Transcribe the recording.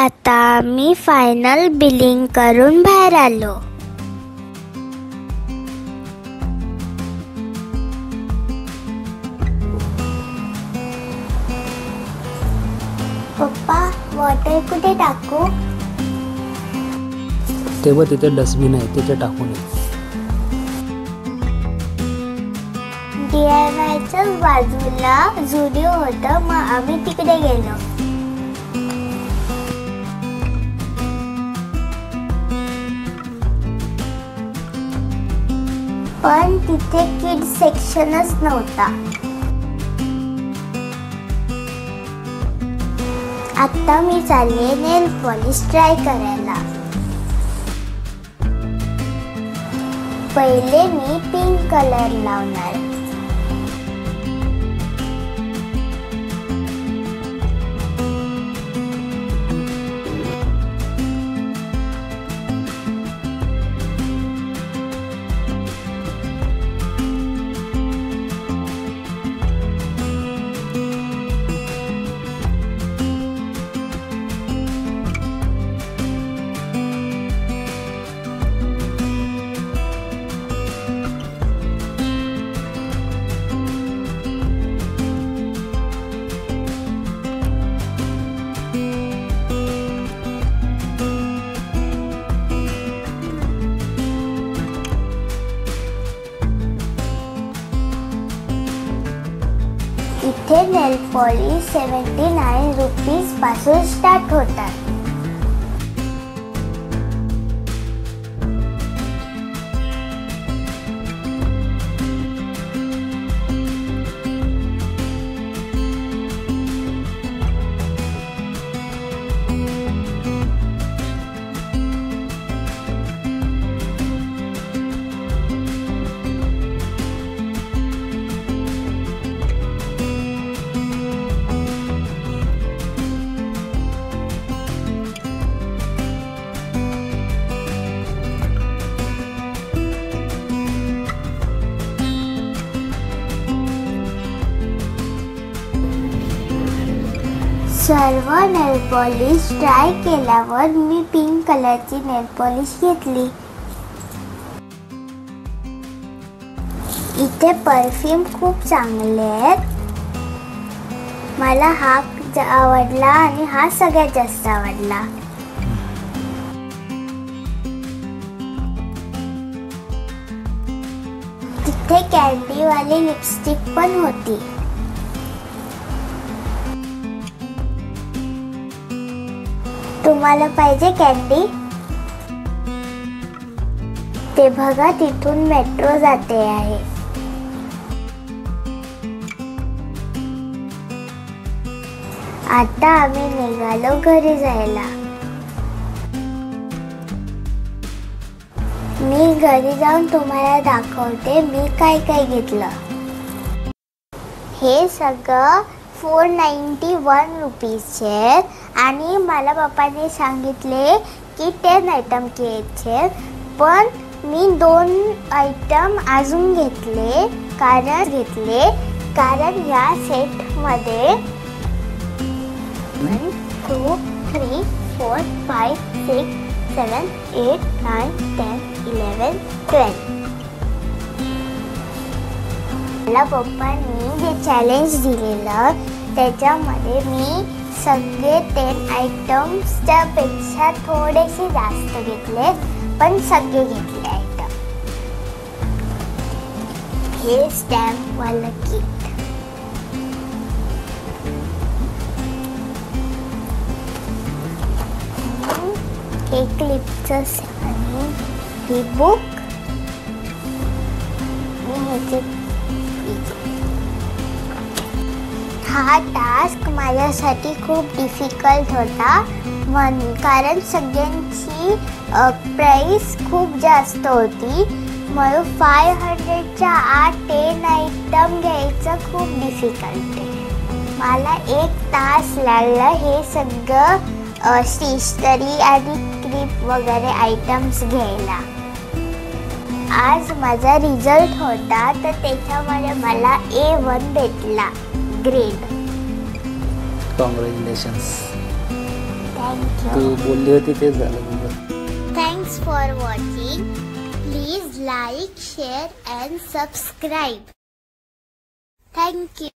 आता मी final billing करून बाहेर आलो. पप्पा, बॉटल कुठे टाकू? तेव्हा तिथे डस्टबिन आहे, तिथे टाकून ये. DIYच्याच बाजूला झुडिओ होतं, मग आम्ही तिकडे गेलो. पण तिथे किड्स सेक्शनच नव्हता. आता मी चालले नेल पॉलिश ट्राय करायला. पहिले मी पिंक कलर लावणार. इथे नेल पॉलिश 79 रुपीज पासून स्टार्ट होतात. सर्व नेल पॉलिश ट्राय केल्यावर मी पिंक कलरची नेल पॉलिश घेतली. इथे परफ्यूम खूप चांगले आहेत. मला हा आवडला आणि हा सगळ्यात जास्त आवडला. तिथे कॅन्डी वाली लिपस्टिक पण होती. तुम्हाला पाहिजे कॅन्डी? ते बघा, तिथून मेट्रो जाते आहे. आता आम्ही निघालो घरी जायला. मी घरी जाऊन तुम्हाला दाखवते मी काय काय घेतलं. हे सगळं 491 रुपीजचे आणि मला पप्पाने सांगितले की 10 आयटम घ्यायचे, पण मी 2 आयटम अजून घेतले कारण या सेटमध्ये 1 2 3 4 5 6 7 8 9 10 11 12. मला पप्पांनी जे चॅलेंज दिलेलं त्याच्यामध्ये मी सगळे 10 आयटम्सच्या पेक्षा थोडेसे जास्त घेतले, पण सगळे घेतले आयटम. हे स्टॅम्प वाला किट, हे क्लिपचं आणि ही बुक. हा टास्क माझ्यासाठी खूप डिफिकल्ट होता, कारण सगळ्यांची प्राइस खूप जास्त होती. मला 500च्या आत 10 आयटम घ्यायचं खूप डिफिकल्ट आहे. मला 1 तास लागला हे सगळं स्टेशनरी आणि क्लिप वगैरे आयटम्स घ्यायला. आज माझा रिझल्ट होता, तर त्याच्यामध्ये मला A1 भेटला ग्रेड. कॉंग्रॅच्युलेशन्स. Thank तू you. बोलली होती तेच झालं तुझं. Thanks for watching. Please like, share and subscribe. Thank you.